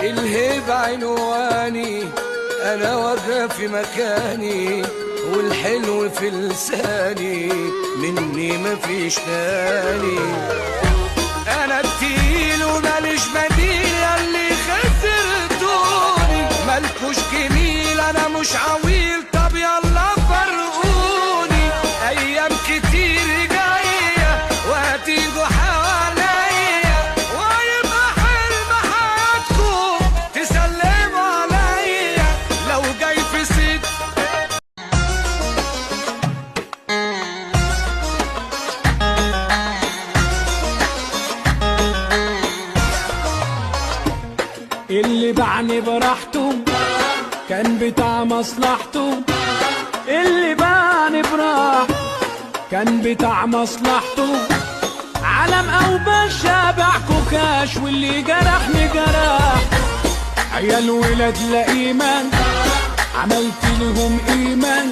الهيب عنواني، انا واقف في مكاني، والحلو في لساني، مني مفيش تاني. انا التقيل وماليش بديل، ياللي خسرتوني مالكوش جميل، انا مش عويل، طب يلا فرقوني. ايام كتير جايه وهتيجوا حواليا، ويبقى حلم حياتكم تسلموا عليا. لو جاي في سكة اللي باعني براحته كان بتاع مصلحته، اللي باعني براحته كان بتاع مصلحته. علم او بشابع كوكاش، واللي جرحني جرح. عيال ولاد لا ايمان، عملت لهم ايمان.